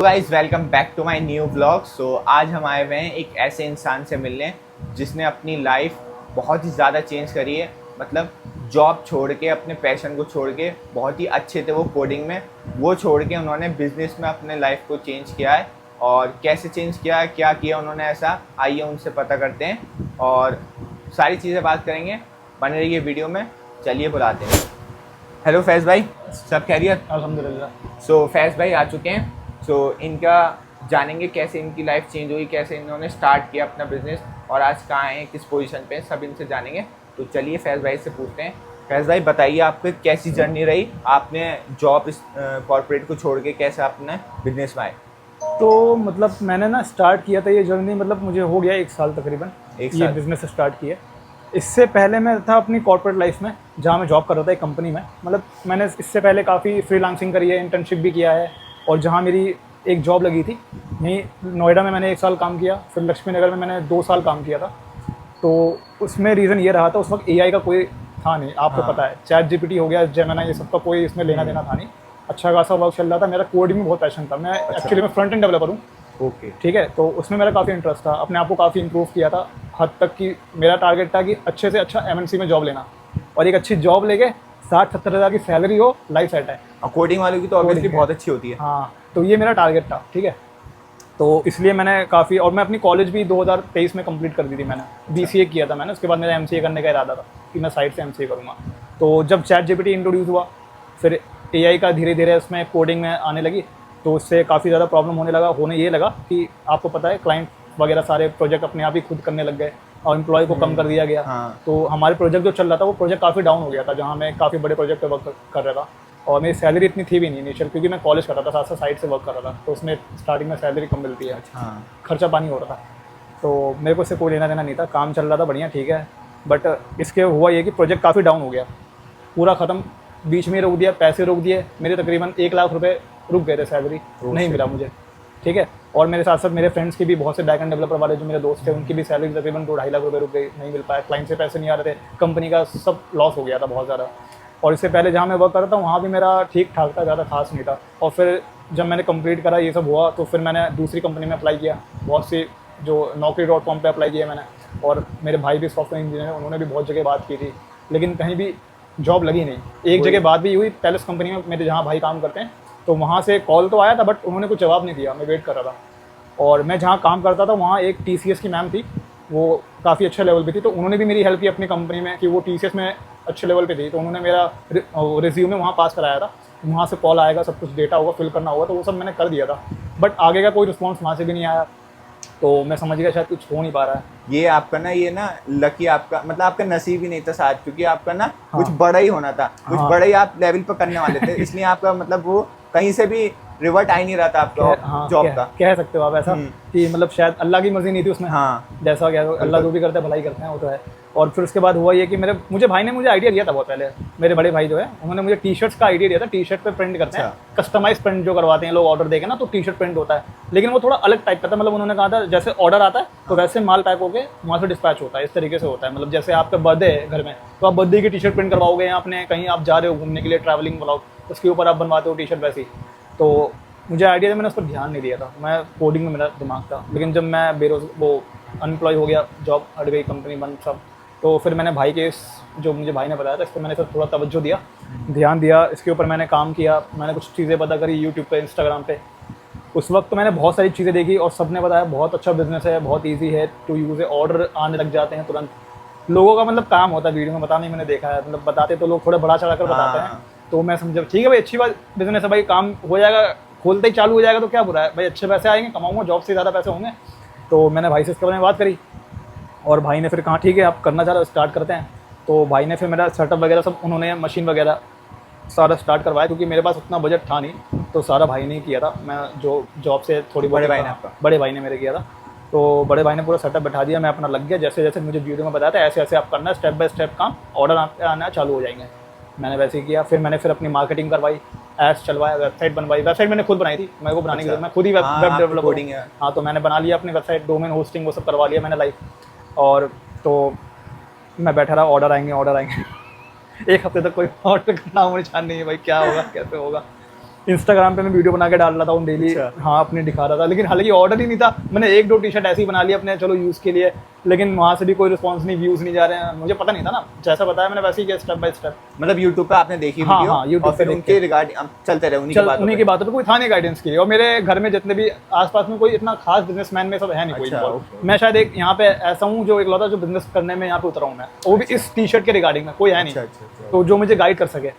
Guys welcome back to my new blog. आज हम आए हुए हैं एक ऐसे इंसान से मिलने जिसने अपनी लाइफ बहुत ही ज़्यादा चेंज करी है। मतलब जॉब छोड़ के, अपने पैशन को छोड़ के, बहुत ही अच्छे थे वो कोडिंग में, वो छोड़ के उन्होंने बिजनेस में अपने लाइफ को चेंज किया है। और कैसे चेंज किया है, क्या किया उन्होंने ऐसा, आइए उनसे पता करते हैं और सारी चीज़ें बात करेंगे। बने रहिए वीडियो में, चलिए बुलाते हैं। हेलो फैज़ भाई, सब खैरियत? अल्हम्दुलिल्लाह। फैज़ भाई आ चुके हैं। इनका जानेंगे कैसे इनकी लाइफ चेंज हुई, कैसे इन्होंने स्टार्ट किया अपना बिजनेस और आज कहाँ हैं, किस पोजीशन पे, सब इनसे जानेंगे। तो चलिए फैज़ भाई से पूछते हैं। फैज़ भाई बताइए, आपकी कैसी जर्नी रही, आपने जॉब कॉर्पोरेट को छोड़ के कैसे अपने बिजनेस में आए? तो मतलब मैंने ना स्टार्ट किया था ये जर्नी, मतलब मुझे हो गया 1 साल तकरीबन एक ये साल। बिज़नेस स्टार्ट किया। इससे पहले मैं था अपनी कॉर्पोरेट लाइफ में, जहाँ मैं जॉब कर रहा था एक कंपनी में। मतलब मैंने इससे पहले काफ़ी फ्रीलांसिंग करी है, इंटर्नशिप भी किया है। और जहाँ मेरी एक जॉब लगी थी, यहीं नोएडा में मैंने 1 साल काम किया, फिर लक्ष्मी नगर में मैंने 2 साल काम किया था। तो उसमें रीज़न ये रहा था, उस वक्त एआई का कोई था नहीं, आपको हाँ। पता है, चैट जीपीटी हो गया, जेमिनी, ये सब का कोई इसमें लेना देना था नहीं। अच्छा खासा वर्क चल रहा था, मेरा कोडिंग में बहुत पैशन था। मैं एक्चुअली मैं फ्रंट एंड डेवलपर हूँ, ओके। ठीक है। तो उसमें मेरा काफ़ी इंटरेस्ट था, अपने आप को काफ़ी इंप्रूव किया था, हद तक कि मेरा टारगेट था कि अच्छे से अच्छा एमएनसी में जॉब लेना, और एक अच्छी जॉब लेके 60-70 हज़ार की सैलरी हो, लाइफ सेट है। कोडिंग वालों की तो ऑब्वियसली बहुत अच्छी होती है। हाँ, तो ये मेरा टारगेट था, ठीक है। तो इसलिए मैंने काफ़ी, और मैं अपनी कॉलेज भी 2023 में कंप्लीट कर दी थी मैंने। बीसीए किया था मैंने, उसके बाद मेरा एमसीए करने का इरादा था कि मैं साइड से एमसीए करूँगा। तो जब चैट जीपीटी इंट्रोड्यूस हुआ, फिर एआई का धीरे धीरे उसमें कोडिंग में आने लगी, तो उससे काफ़ी ज़्यादा प्रॉब्लम होने ये लगा कि आपको पता है क्लाइंट वगैरह सारे प्रोजेक्ट अपने आप ही खुद करने लग गए और एम्प्लॉय को कम कर दिया गया। हाँ। तो हमारे प्रोजेक्ट जो चल रहा था वो प्रोजेक्ट काफ़ी डाउन हो गया था, जहाँ मैं काफ़ी बड़े प्रोजेक्ट पे वर्क कर रहा था। और मेरी सैलरी इतनी थी भी नहीं इनिशियल, क्योंकि मैं कॉलेज कर रहा था, साथ साथ साइड से वर्क कर रहा था, तो उसमें स्टार्टिंग में सैलरी कम मिलती है। हाँ। खर्चा पानी हो रहा था, तो मेरे को इससे कोई लेना देना नहीं था, काम चल रहा था बढ़िया, ठीक है। बट इसके हुआ ये कि प्रोजेक्ट काफ़ी डाउन हो गया, पूरा ख़त्म, बीच में रोक दिया, पैसे रोक दिए मेरे, तकरीबन 1 लाख रुपए रुक गए थे, सैलरी नहीं मिला मुझे, ठीक है। और मेरे साथ साथ मेरे फ्रेंड्स की भी, बहुत से बैक एंड डेवलपर वाले जो मेरे दोस्त थे, उनकी भी सैलरी तकरीबन 2-2.5 लाख रुपए रुक गई, नहीं मिल पाया, क्लाइंट से पैसे नहीं आ रहे थे, कंपनी का सब लॉस हो गया था बहुत ज़्यादा। और इससे पहले जहाँ मैं वर्क कर रहा था वहाँ भी मेरा ठीक ठाक था, ज़्यादा खास नहीं था। और फिर जब मैंने कंप्लीट करा ये सब हुआ, तो फिर मैंने दूसरी कंपनी में अप्लाई किया, बहुत सी जो naukri.com पे अप्लाई किया मैंने। और मेरे भाई भी सॉफ्टवेयर इंजीनियर हैं, उन्होंने भी बहुत जगह बात की थी, लेकिन कहीं भी जॉब लगी नहीं। एक जगह बात भी हुई, पैलेस कंपनी में मेरे जहाँ भाई काम करते हैं, तो वहाँ से कॉल तो आया था, बट उन्होंने कुछ जवाब नहीं दिया, मैं वेट कर रहा था। और मैं जहाँ काम करता था वहाँ एक टीसीएस की मैम थी, वो काफ़ी अच्छे लेवल पे थी, तो उन्होंने भी मेरी हेल्प की अपनी कंपनी में, कि वो टीसीएस में अच्छे लेवल पे थी, तो उन्होंने मेरा रिज्यूमे वहाँ पास कराया था। वहाँ से कॉल आएगा, सब कुछ डेटा होगा, फिल करना होगा, तो वो सब मैंने कर दिया था। बट आगे का कोई रिस्पॉन्स वहाँ से भी नहीं आया, तो मैं समझ गया शायद कुछ हो नहीं पा रहा है। ये आपका ना, ये ना लकी, आपका मतलब आपका नसीब ही नहीं था साथ, क्योंकि आपका ना हाँ। कुछ बड़ा ही होना था, कुछ हाँ। बड़ा ही आप लेवल पर करने वाले थे, इसलिए आपका मतलब वो कहीं से भी रिवर्ट आ ही नहीं रहा था आपका हाँ, जॉब का। कह सकते हो आप ऐसा कि मतलब शायद अल्लाह की मर्जी नहीं थी उसमें। हाँ। जैसा क्या, अल्लाह जो भी करते हैं भलाई करते हैं, वो तो है। और फिर उसके बाद हुआ ये कि मुझे भाई ने मुझे आइडिया दिया था बहुत पहले, मेरे बड़े भाई जो है, उन्होंने मुझे टी शर्ट्स का आइडिया दिया था। टी शर्ट पे प्रिंट करते हैं, कस्टमाइज प्रिंट जो करवाते हैं लोग, ऑर्डर देके ना, तो टी शर्ट प्रिंट होता है, लेकिन वो थोड़ा अलग टाइप का था। मतलब उन्होंने कहा था जैसे ऑर्डर आता है तो वैसे माल पैक होकर वहाँ से डिस्पैच होता है, इस तरीके से होता है। मतलब जैसे आपका बर्थडे है घर में, तो आप बर्थडे की टी शर्ट प्रिंट करवाओगे, या अपने कहीं आप जा रहे हो घूमने के लिए, ट्रैवलिंग ब्लॉग, उसके ऊपर आप बनवाते हो टी शर्ट वैसी। तो मुझे आइडिया था, मैंने उस पर ध्यान नहीं दिया था, मैं कोडिंग में मेरा दिमाग था। लेकिन जब मैं अनएम्प्लॉय हो गया, जॉब हट गई, कंपनी बंद सब, तो फिर मैंने भाई के जो मुझे भाई ने बताया था, इस पर मैंने फिर थोड़ा तवज्जो दिया, ध्यान दिया, इसके ऊपर मैंने काम किया। मैंने कुछ चीज़ें पता करी यूट्यूब पे, इंस्टाग्राम पे। उस वक्त तो मैंने बहुत सारी चीज़ें देखी, और सबने बताया बहुत अच्छा बिजनेस है, बहुत ईजी है टू यूज़ है, ऑर्डर आने लग जाते हैं तुरंत। लोगों का मतलब काम होता है वीडियो में बताने, मैंने देखा है, मतलब बताते तो लोग थोड़ा बड़ा चढ़ा कर बताते हैं। तो मैं समझा ठीक है भाई, अच्छी बात, बिजनेस है भाई, काम हो जाएगा, खोलते ही चालू हो जाएगा तो क्या बुरा है भाई, अच्छे पैसे आएंगे, कमाऊंगा, जॉब से ज़्यादा पैसे होंगे। तो मैंने भाई से इसके बारे में बात करी, और भाई ने फिर कहा ठीक है आप करना चाह रहे हो, स्टार्ट करते हैं। तो भाई ने फिर मेरा सेटअप वगैरह सब, उन्होंने मशीन वगैरह सारा स्टार्ट करवाया, क्योंकि मेरे पास उतना बजट था नहीं, तो सारा भाई ने किया था। मैं जो जॉब से थोड़ी बड़े भाई ने आपका? बड़े भाई ने मेरे किया था। तो बड़े भाई ने पूरा सेटअप बैठा दिया, मैं अपना लग गया, जैसे जैसे मुझे वीडियो में बताया था ऐसे ऐसे आप करना है, स्टेप बाय स्टेप काम, ऑर्डर आना चालू हो जाएंगे। मैंने वैसे ही किया। फिर मैंने अपनी मार्केटिंग करवाई, एड्स चलवाया, वेबसाइट बनवाई। वेबसाइट मैंने खुद बनाई थी, मेरे को बनाने की जरूरत, मैं खुद ही वेब डेवलपर हूँ। हाँ, तो मैंने बना लिया अपनी वेबसाइट, डोमेन होस्टिंग वो सब करवा लिया मैंने लाइव। और तो मैं बैठा रहा, ऑर्डर आएंगे 1 हफ्ते तक कोई ऑर्डर का नाम निशान नहीं है भाई, क्या होगा कैसे होगा। इंस्टाग्राम पे मैं वीडियो बना के डाल रहा था उन डेली। अच्छा। हाँ, अपने दिखा रहा था, लेकिन हालांकि ऑर्डर ही नहीं था। मैंने 1-2 टी शर्ट ऐसी ही बना ली अपने, चलो यूज़ के लिए, लेकिन वहाँ से भी कोई रिस्पॉन्स नहीं, व्यूज़ नहीं जा रहे हैं। मुझे पता नहीं था ना, जैसा बताया मैंने वैसे ही किया स्टेप बाय स्टेप। मतलब यूट्यूब पे आपने देखी हाँ, वीडियो हाँ, YouTube और फिर पे देख उनके रिगार्डिंग चलते रहे उन्हीं की बातों उन्हीं पे। की बातों पे कोई था नहीं गाइडेंस के लिए। और मेरे घर में जितने भी आसपास में कोई इतना खास बिजनेसमैन में सब है नहीं कोई अच्छा, involved। ओके। मैं शायद एक यहाँ पे ऐसा हूँ जो इकलौता जो बिजनेस करने में यहाँ पे उतरा हूँ मैं, वो भी इस टी शर्ट के रिगार्डिंग में कोई है नहीं, अच्छा, अच्छा, अच्छा। तो जो मुझे गाइड कर सके।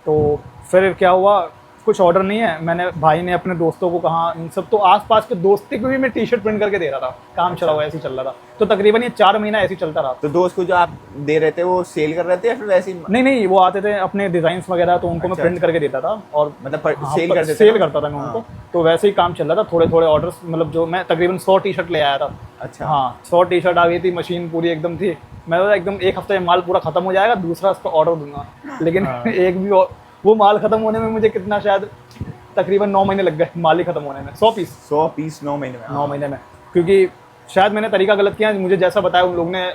तो फिर क्या हुआ, कुछ ऑर्डर नहीं है, मैंने भाई ने अपने दोस्तों को कहा, इन सब तो आसपास के दोस्ती को भी मैं टी शर्ट प्रिंट करके दे रहा था, काम चला हुआ ऐसे ही चल रहा था। तो तकरीबन ये 4 महीना ऐसे ही चलता रहा। तो दोस्त को जो आप दे रहे थे वो सेल कर रहे थे या फिर वैसे ही? नहीं, वो आते थे अपने डिजाइन्स वगैरह, तो उनको मैं अच्छा, प्रिंट करके देता था और मतलब हाँ, सेल कर देते सेल थे? करता था मैं हाँ। उनको। तो वैसे ही काम चल रहा था, थोड़े थोड़े ऑर्डर्स, मतलब जो मैं तकरीबन 100 टी शर्ट ले आया था। अच्छा। हाँ, 100 टी शर्ट आ गई थी, मशीन पूरी एकदम थी। मैं बोला एकदम 1 हफ्ते में माल पूरा खत्म हो जाएगा, दूसरा उस पर ऑर्डर दूंगा। लेकिन एक भी वो माल खत्म होने में मुझे कितना, शायद तकरीबन 9 महीने लग गए माल ही खत्म होने में। 100 पीस 9 महीने में? 9 महीने में, क्योंकि शायद मैंने तरीका गलत किया। मुझे जैसा बताया उन लोग ने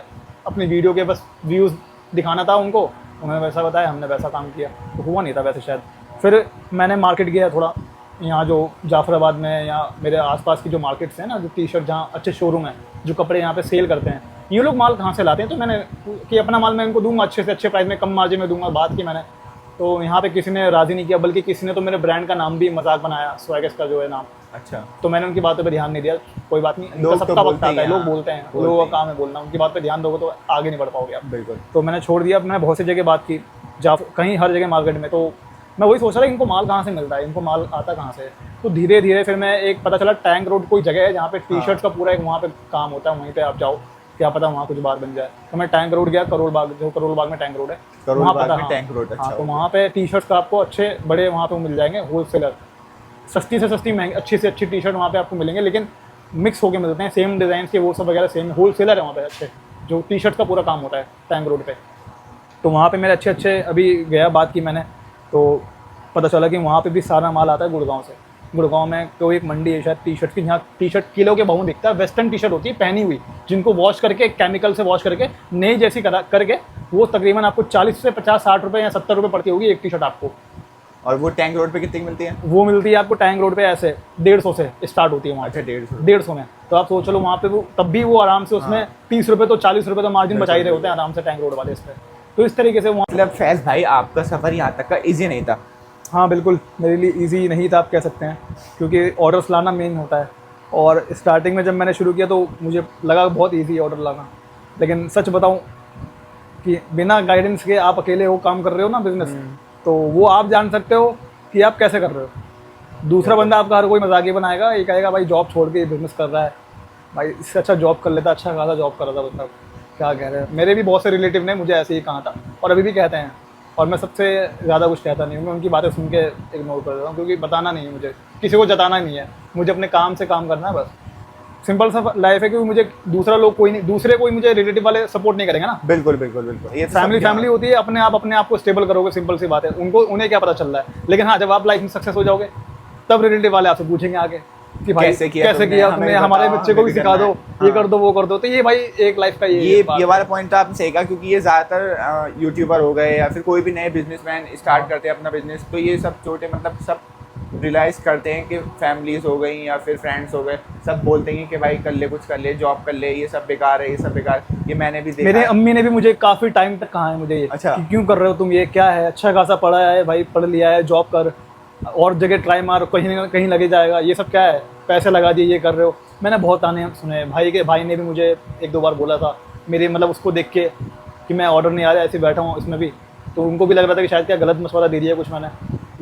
अपनी वीडियो के बस व्यूज़ दिखाना था उनको, उन्होंने वैसा बताया, हमने वैसा काम किया, तो हुआ नहीं था वैसे शायद। फिर मैंने मार्केट गया थोड़ा, यहाँ जो जाफराबाद में या मेरे आसपास की जो मार्केट्स हैं ना, जो टी शर्ट जहाँ अच्छे शोरूम हैं, जो कपड़े यहाँ पे सेल करते हैं, ये लोग माल कहाँ से लाते हैं। तो मैंने कि अपना माल मैं इनको दूंगा अच्छे से अच्छे प्राइस में, कम मार्जिन में दूंगा, बात की मैंने। तो यहाँ पे किसी ने राज़ी नहीं किया, बल्कि किसी ने तो मेरे ब्रांड का नाम भी मजाक बनाया, स्वैगस का जो है नाम। अच्छा। तो मैंने उनकी बातों पे ध्यान नहीं दिया। कोई बात नहीं, लोग इनका तो सबका बोलते वक्त आता है, ही लोग हैं, बोलते हैं, बोलते लोगों ही। का काम है बोलना। उनकी बात पे ध्यान दोगे तो आगे नहीं बढ़ पाओगे आप। बिल्कुल। तो मैंने छोड़ दिया। मैंने बहुत सी जगह बात की, कहीं हर जगह मार्केट में। तो मैं वही सोच रहा इनको माल कहाँ से मिलता है, इनको माल आता कहाँ से। तो धीरे धीरे फिर मैं एक पता चला टैंक रोड कोई जगह है जहाँ पे टी शर्ट्स का पूरा एक वहाँ पे काम होता है, वहीं पे आप जाओ, क्या पता वहाँ कुछ बात बन जाए। तो मैं टैंक रोड गया, करोल बाग, जो करोल बाग में टैंक रोड है, वहाँ पता। हाँ, टैंक रोड। अच्छा। हाँ, तो वहाँ पे टी शर्ट्स का आपको अच्छे बड़े वहाँ पे मिल जाएंगे, होलसेलर, सस्ती से सस्ती महंगी, अच्छी से अच्छी टी शर्ट वहाँ पे आपको मिलेंगे, लेकिन मिक्स होके मिलते हैं, सेम डिज़ाइन के वो सब वगैरह सेम। होलसेलर है वहाँ पे अच्छे, जो टी शर्ट का पूरा काम होता है टैंक रोड पे। तो वहाँ पे मेरे अच्छे अभी गया, बात की मैंने, तो पता चला कि वहाँ पे भी सारा माल आता है गुड़गांव से। गुड़गांव में कोई एक मंडी है शायद टी शर्ट की, जहाँ टी शर्ट किलो के भाव दिखता है। वेस्टर्न टी शर्ट होती है पहनी हुई, जिनको वॉश करके केमिकल से वॉश करके नई जैसी करके वो तकरीबन आपको 40 से 50-60 रुपये या 70 रुपये पड़ती होगी एक टी शर्ट आपको। और वो टैंक रोड पे कितनी की मिलती है? वो मिलती है आपको टैंक रोड पे ऐसे 150 से स्टार्ट होती है वहाँ। अच्छा, 150। 150 में। तो आप सोच लो वहाँ पे वो तब भी वो आराम से उसमें 30 रुपये तो 40 रुपये तो मार्जिन बचा ही रहे होते हैं आराम से टैंक रोड वाले इस पर। तो इस तरीके से वहाँ, मतलब फैज़ भाई आपका सफ़र यहाँ तक का ईजी नहीं था? हाँ बिल्कुल, मेरे लिए इजी नहीं था आप कह सकते हैं, क्योंकि ऑर्डर्स लाना मेन होता है। और स्टार्टिंग में जब मैंने शुरू किया तो मुझे लगा बहुत इजी ऑर्डर लाना, लेकिन सच बताऊं कि बिना गाइडेंस के आप अकेले वो काम कर रहे हो ना बिजनेस, तो वो आप जान सकते हो कि आप कैसे कर रहे हो। दूसरा बंदा आपका हर कोई मजाक ही बनाएगा, ये कहेगा भाई जॉब छोड़ के बिजनेस कर रहा है, भाई इससे अच्छा जॉब कर लेता, अच्छा खासा जॉब कर रहा था, मतलब क्या कह रहे हैं। मेरे भी बहुत से रिलेटिव ने मुझे ऐसे ही कहा था और अभी भी कहते हैं, और मैं सबसे ज़्यादा कुछ कहता नहीं हूँ, मैं उनकी बातें सुन के इग्नोर कर देता हूँ, क्योंकि बताना नहीं है मुझे, किसी को जताना नहीं है, मुझे अपने काम से काम करना है बस। सिंपल सा लाइफ है, क्योंकि मुझे दूसरा लोग कोई नहीं, दूसरे कोई मुझे रिलेटिव वाले सपोर्ट नहीं करेंगे ना। बिल्कुल बिल्कुल बिल्कुल। ये तो फैमिली होती है, अपने आप को स्टेबल करोगे, सिंपल सी बात है। उन्हें क्या पता चल रहा है, लेकिन हाँ जब आप लाइफ में सक्सेस हो जाओगे तब रिलेटिव वाले आपसे पूछेंगे आगे कि भाई कैसे किया तुमने, हमारे बच्चे को भी सिखा दो, ये कर दो वो कर दो। तो ये भाई एक लाइफ का ये वाला पॉइंट तो आपने सही कहा, क्योंकि ये ज़्यादातर यूट्यूबर हो गए या फिर कोई भी नए बिजनेसमैन स्टार्ट करते हैं अपना बिजनेस, तो ये सब छोटे मतलब सब रियलाइज़ करते हैं कि फैमिलीज हो गई या फिर फ्रेंड्स हो गए, सब बोलते हैं कि भाई कर ले, कुछ कर ले, जॉब कर ले, ये सब बेकार है, ये सब बेकार। ये मैंने भी देखा। मेरे अम्मी ने भी मुझे काफ़ी टाइम तक कहा है मुझे ये, अच्छा, कि क्यों कर रहे हो तुम, ये क्या है, अच्छा खासा पढ़ा है भाई, पढ़ लिया है, जॉब कर, और जगह ट्राई मार, कहीं ना कहीं लगे जाएगा, ये सब क्या है, पैसे लगा दिए, ये कर रहे हो। मैंने बहुत ताने सुने। भाई ने भी मुझे 1-2 बार बोला था, मेरे मतलब उसको देख के कि मैं ऑर्डर नहीं आ रहा, ऐसे बैठा हूँ इसमें भी, तो उनको भी लग रहा था कि शायद क्या गलत मशवरा दे दिया कुछ मैंने।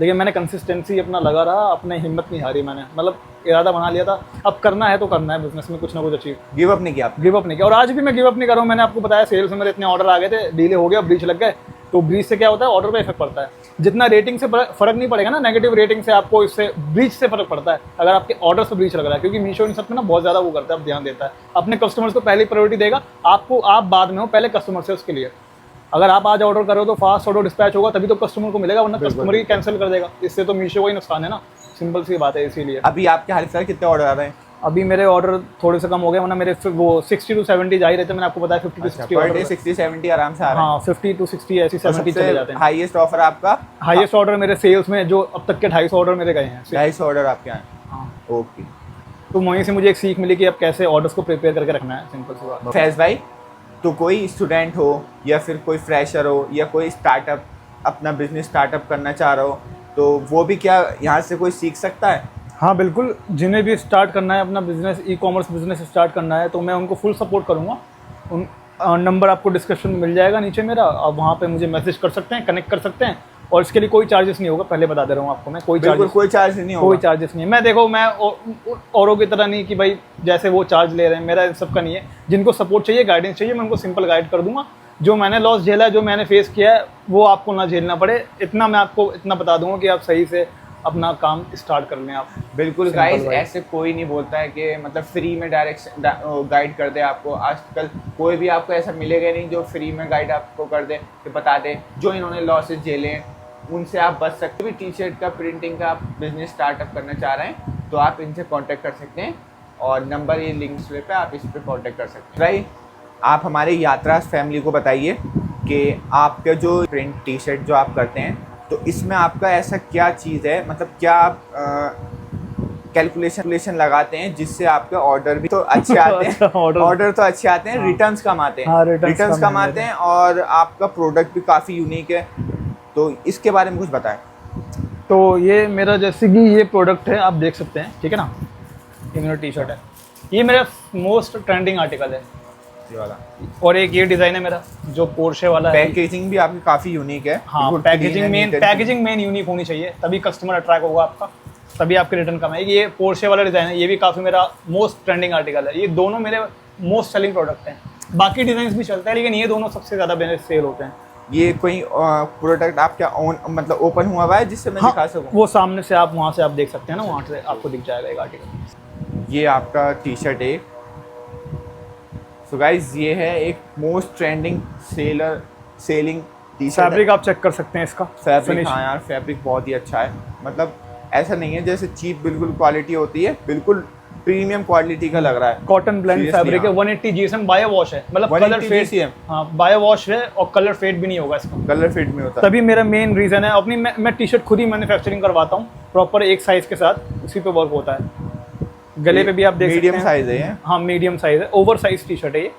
लेकिन मैंने कंसिस्टेंसी अपना लगा रहा, अपने हिम्मत नहीं हारी मैंने, मतलब इरादा बना लिया था अब करना है तो करना है, बिजनेस में कुछ ना कुछ अचीव। गिव अप नहीं किया? गिव अप नहीं किया, और आज भी मैं गिव अप नहीं कर रहा हूँ। मैंने आपको बताया सेल्स में मेरे इतने ऑर्डर आ गए थे, डीले हो गया, ब्रीच लग गए, तो ब्रीच से क्या होता है, ऑर्डर पे इफेक्ट पड़ता है। जितना रेटिंग से फर्क नहीं पड़ेगा ना, नेगेटिव रेटिंग से आपको इससे ब्रीच से फर्क पड़ता है, अगर आपके ऑर्डर से ब्रीच लग रहा है, क्योंकि मीशो इन सब में ना बहुत ज़्यादा वो करता है, अब ध्यान देता है, अपने कस्टमर्स को पहले प्रायोरिटी देगा, आपको आप बाद में हो, पहले कस्टमर से उसके लिए। अगर आप आज ऑर्डर करो तो फास्ट ऑर्डर डिस्पैच होगा, तभी तो कस्टमर को मिलेगा, वरना कस्टमर ही कैंसिल कर देगा। इससे तो मीशो को ही नुकसान है ना, सिंपल सी बात है। इसीलिए अभी आपके हाल फिलहाल कितने ऑर्डर आ रहे हैं? अभी मेरे ऑर्डर थोड़े से कम हो गए, वरना मेरे वो 60 to 70 जा ही रहते हैं। मैंने आपको बताया 50 to 60 पर डे ऑर्डर। 60-70 आराम से आ रहा है। हाँ 50 to 60 ऐसी 70 चले जाते हैं। हाईएस्ट ऑफर आपका? हाईएस्ट ऑर्डर मेरे सेल्स में जो अब तक के 250 ऑर्डर मेरे गए हैं। 250 ऑर्डर आपके यहाँ? हाँ। ओके। तो वहीं से मुझे एक सीख मिली कि अब कैसे ऑर्डर्स को प्रिपेयर करके रखना है, सिंपल सी बात। फैज भाई, तो कोई स्टूडेंट हो या फिर कोई फ्रेशर हो या कोई स्टार्टअप अपना बिजनेस स्टार्टअप करना चाह रहा हो, तो वो भी क्या यहाँ से कोई सीख सकता है? हाँ बिल्कुल, जिन्हें भी स्टार्ट करना है अपना business, e commerce business start करना है, तो मैं उनको फुल सपोर्ट करूँगा। उन नंबर आपको डिस्क्रिप्शन में मिल जाएगा नीचे मेरा, आप वहाँ पे मुझे मैसेज कर सकते हैं, कनेक्ट कर सकते हैं, और इसके लिए कोई चार्जेस नहीं होगा, पहले बता दे रहा हूँ आपको मैं। कोई चार्ज नहीं होगा? कोई चार्जेस नहीं है। मैं देखो, मैं औरों की तरह नहीं कि भाई जैसे वो चार्ज ले रहे हैं, मेरा इन सबका नहीं है। जिनको सपोर्ट चाहिए, गाइडेंस चाहिए, मैं उनको सिंपल गाइड कर दूंगा। जो मैंने लॉस झेला है, जो मैंने फेस किया है, वो आपको ना झेलना पड़े, इतना मैं आपको इतना बता दूंगा कि आप सही से अपना काम स्टार्ट कर लें आप। बिल्कुल गाइस, ऐसे कोई नहीं बोलता है कि मतलब फ्री में डायरेक्ट गाइड कर दे आपको। आजकल कोई भी आपको ऐसा मिलेगा नहीं जो फ्री में गाइड आपको कर दे, कि बता दे। जो इन्होंने लॉसेस झेले हैं उनसे आप बच सकते हो। भी टी शर्ट का प्रिंटिंग का आप बिजनेस स्टार्टअप करना चाह रहे हैं तो आप इनसे कांटेक्ट कर सकते हैं, और नंबर ये लिंक्स पे आप इस पर कांटेक्ट कर सकते हैं। भाई, आप हमारे यात्रा फैमिली को बताइए कि आपका जो प्रिंट टी शर्ट जो आप करते हैं, तो इसमें आपका ऐसा क्या चीज़ है, मतलब क्या आप कैलकुलेशन लगाते हैं जिससे आपके ऑर्डर भी तो अच्छे आते हैं? ऑर्डर तो अच्छे आते हैं, रिटर्न्स कम आते हैं। रिटर्न्स कम आते हैं, और आपका प्रोडक्ट भी काफ़ी यूनिक है, तो इसके बारे में कुछ बताएं। तो ये मेरा जैसे कि ये प्रोडक्ट है, आप देख सकते हैं, ठीक है ना। ये मेरा टी शर्ट है, ये मेरा मोस्ट ट्रेंडिंग आर्टिकल है ये वाला। और एक ये डिज़ाइन है मेरा जो पोर्शे वाला है। पैकेजिंग भी आपकी काफ़ी यूनिक है। हाँ, पैकेजिंग मेन यूनिक होनी चाहिए, तभी कस्टमर अट्रैक्ट होगा आपका, तभी आपके रिटर्न कम है। ये पोर्शे वाला डिज़ाइन है, ये भी काफ़ी मेरा मोस्ट ट्रेंडिंग आर्टिकल है। ये दोनों मेरे मोस्ट सेलिंग प्रोडक्ट हैं। बाकी डिज़ाइन भी चलते हैं, लेकिन ये दोनों सबसे ज़्यादा बेनिफिट सेल होते हैं। ये कोई प्रोडक्ट आप क्या मतलब ओपन हुआ हुआ है जिससे मैं दिखा सकूं? वो सामने से आप वहाँ से आप देख सकते हैं ना, वहाँ से आपको दिख जाएगा एक आर्टिकल। ये आपका टी शर्ट है। सो गाइज, ये है एक most trending selling T shirt. Fabric आप चेक कर सकते हैं इसका। फैब्रिक, हाँ यार, फैब्रिक बहुत ही अच्छा है। मतलब ऐसा नहीं है जैसे चीप बिल्कुल क्वालिटी होती है, बिल्कुल प्रीमियम क्वालिटी का लग रहा है। कॉटन ब्लेंड फैब्रिक है, 180 GSM बायो वॉश है, मतलब कलर फेड। हाँ, बायो वॉश है और कलर फेड भी नहीं होगा इसका। कलर फेड में होता है। तभी मेरा मेन रीजन है अपनी, मैं टी शर्ट खुद ही मैन्युफैक्चरिंग करवाता हूँ प्रॉपर एक साइज के साथ, उसी पे वर्क होता है। गले पे भी आप देख सकते हैं, मीडियम साइज है ये। हाँ मीडियम साइज है, ओवर साइज टी शर्ट है ये।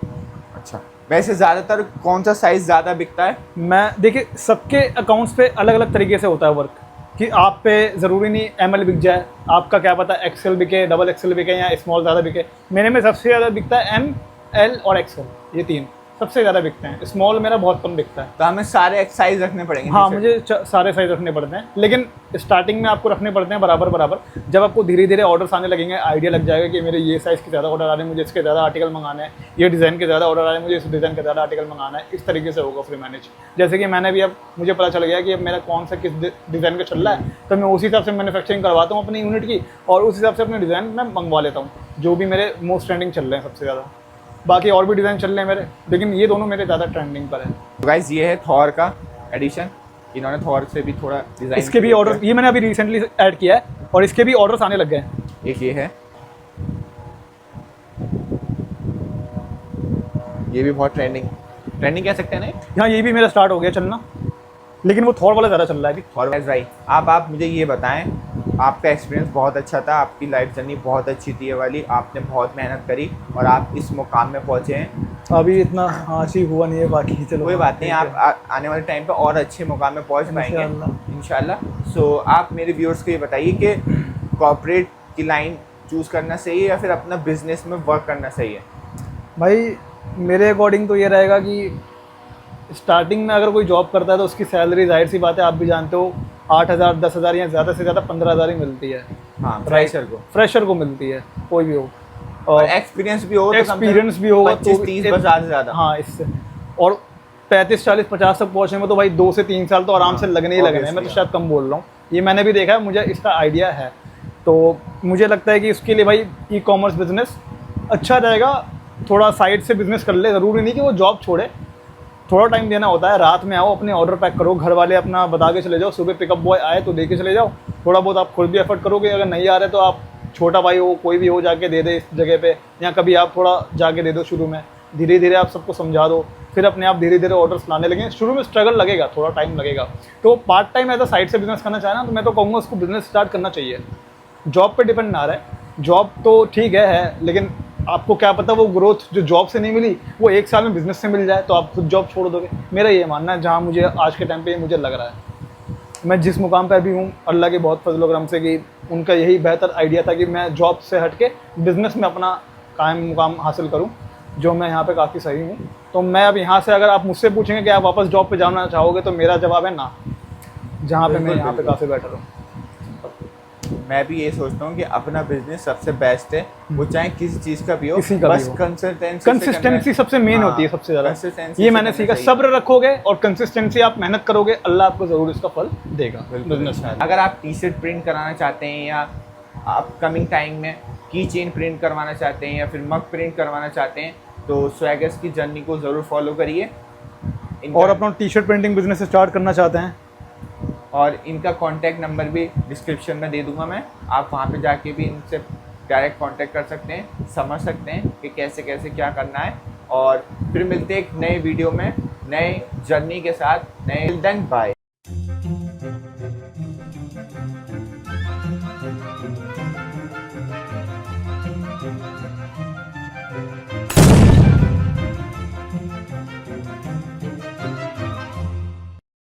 अच्छा, वैसे ज़्यादातर कौन सा साइज ज़्यादा बिकता है? मैं देखिए, सबके अकाउंट्स पे अलग अलग तरीके से होता है वर्क, कि आप पे ज़रूरी नहीं ML बिक जाए, आपका क्या पता XL बिके, डबल XL बिके या स्मॉल ज़्यादा बिके। मेरे में सबसे ज़्यादा बिकता है M, L और XL, ये तीन सबसे ज़्यादा बिकते हैं। स्मॉल मेरा बहुत कम बिकता है। तो हमें सारे साइज रखने पड़ेंगे? हाँ, मुझे सारे साइज रखने पड़ते हैं, लेकिन स्टार्टिंग में आपको रखने पड़ते हैं बराबर। जब आपको धीरे धीरे ऑर्डर्स आने लगेंगे, आइडिया लग जाएगा कि मेरे ये साइज़ के ज़्यादा ऑर्डर आ रहे हैं, मुझे इसके ज़्यादा आर्टिकल मंगाना है, ये डिज़ाइन के ज़्यादा ऑर्डर आ रहे हैं, मुझे इस डिज़ाइन के ज़्यादा आर्टिकल मंगाना है। इस तरीके से होगा फिर मैनेज। जैसे कि मैंने भी, अब मुझे पता चल गया कि अब मेरा कौन सा किस डिज़ाइन का चल रहा है, तो मैं उसी हिसाब से मैन्युफैक्चरिंग करवाता हूँ अपनी यूनिट की, और उस हिसाब से अपने डिज़ाइन मैं मंगवा लेता हूँ, जो भी मेरे मोस्ट ट्रेंडिंग चल रहे हैं सबसे ज़्यादा। बाकी और भी डिज़ाइन चल रहे हैं मेरे, लेकिन ये दोनों मेरे ज़्यादा ट्रेंडिंग पर है। तो गाइस, ये है थॉर का एडिशन। इन्होंने थॉर से भी थोड़ा डिज़ाइन, इसके भी ऑर्डर, ये मैंने अभी रिसेंटली ऐड किया है, और इसके भी ऑर्डर्स आने लग गए हैं। एक ये है, ये भी बहुत ट्रेंडिंग कह सकते हैं ना। हाँ, ये भी मेरा स्टार्ट हो गया चलना, लेकिन वो थॉर वाला ज़्यादा चल रहा है अभी। और भाई, आप मुझे ये बताएं, आपका एक्सपीरियंस बहुत अच्छा था, आपकी लाइफ जर्नी बहुत अच्छी थी ये वाली, आपने बहुत मेहनत करी और आप इस मुकाम में पहुंचे हैं। अभी इतना अचीव हुआ नहीं है, बाकी चलो कोई बात नहीं, आप आने वाले टाइम पे और अच्छे मुकाम में पहुंच पाएंगे इंशाल्लाह। सो आप मेरे व्यूअर्स को ये बताइए कि कॉर्पोरेट की लाइन चूज़ करना सही है या फिर अपना बिजनेस में वर्क करना सही है? भाई, मेरे अकॉर्डिंग तो ये रहेगा कि स्टार्टिंग में अगर कोई जॉब करता है तो उसकी सैलरी, जाहिर सी बात है, आप भी जानते हो, 8,000 10,000 या ज़्यादा से ज़्यादा 15,000 ही मिलती है। हाँ, फ्रेशर को मिलती है, कोई भी हो, और एक्सपीरियंस भी हो, एक्सपीरियंस भी होगा 25-30 ज़्यादा से ज़्यादा। हाँ, इससे और 35 40 50 तक पहुँचने में तो भाई 2 से 3 साल तो आराम से लगने ही लगने हैं। मैं तो शायद कम बोल रहा हूँ, ये मैंने भी देखा है, मुझे इसका आइडिया है। तो मुझे लगता है कि उसके लिए भाई ई कॉमर्स बिजनेस अच्छा रहेगा। थोड़ा साइड से बिजनेस कर ले, ज़रूरी नहीं कि वो जॉब छोड़े, थोड़ा टाइम देना होता है। रात में आओ, अपने ऑर्डर पैक करो, घर वाले अपना बता के चले जाओ, सुबह पिकअप बॉय आए तो दे के चले जाओ। थोड़ा बहुत आप खुद भी एफर्ट करोगे, अगर नहीं आ रहे तो आप छोटा भाई हो, कोई भी हो, जाके दे दे इस जगह पे, या कभी आप थोड़ा जाके दे दो शुरू में, धीरे धीरे आप सबको समझा दो, फिर अपने आप धीरे धीरे ऑर्डर्स लाने लगे। शुरू में स्ट्रगल लगेगा, थोड़ा टाइम लगेगा। तो part time as a side से बिजनेस करना चाहे ना, तो मैं तो कहूँगा उसको बिजनेस स्टार्ट करना चाहिए। जॉब पे डिपेंड ना रहे, जॉब तो ठीक है, लेकिन आपको क्या पता वो ग्रोथ जो जॉब से नहीं मिली वो 1 साल में बिजनेस से मिल जाए, तो आप खुद जॉब छोड़ दोगे। मेरा ये मानना है, जहाँ मुझे आज के टाइम पे ये मुझे लग रहा है। मैं जिस मुकाम पे अभी हूँ, अल्लाह के बहुत फजल करम से कि उनका यही बेहतर आइडिया था कि मैं जॉब से हट के बिज़नेस में अपना कायम मुकाम हासिल करूँ, जो मैं यहाँ पे काफ़ी सही हूँ। तो मैं अब यहाँ से, अगर आप मुझसे पूछेंगे कि आप वापस जॉब पे जाना चाहोगे, तो मेरा जवाब है ना, जहाँ पे मैं यहाँ पे काफ़ी बेटर हूँ। मैं भी ये सोचता हूँ कि अपना बिजनेस सबसे बेस्ट है, वो चाहे किसी चीज़ का भी हो, किसी का भी बस हो। कंसिस्टेंसी सबसे मेन होती है, सबसे ज़्यादा ये मैंने सीखा। सब्र रखोगे और कंसिस्टेंसी, आप मेहनत करोगे, अल्लाह आपको ज़रूर इसका फल देगा बिजनेस में। अगर आप टी शर्ट प्रिंट कराना चाहते हैं या अपकमिंग टाइम में की चेन प्रिंट करवाना चाहते हैं या फिर मग प्रिंट करवाना चाहते हैं, तो स्वैगर्स की जर्नी को ज़रूर फॉलो करिए। और अपना T shirt printing business start करना चाहते हैं, और इनका कांटेक्ट नंबर भी डिस्क्रिप्शन में दे दूंगा मैं, आप वहाँ पे जाके भी इनसे डायरेक्ट कांटेक्ट कर सकते हैं, समझ सकते हैं कि कैसे कैसे क्या करना है। और फिर मिलते हैं एक नए वीडियो में, नए जर्नी के साथ, नए। बाय।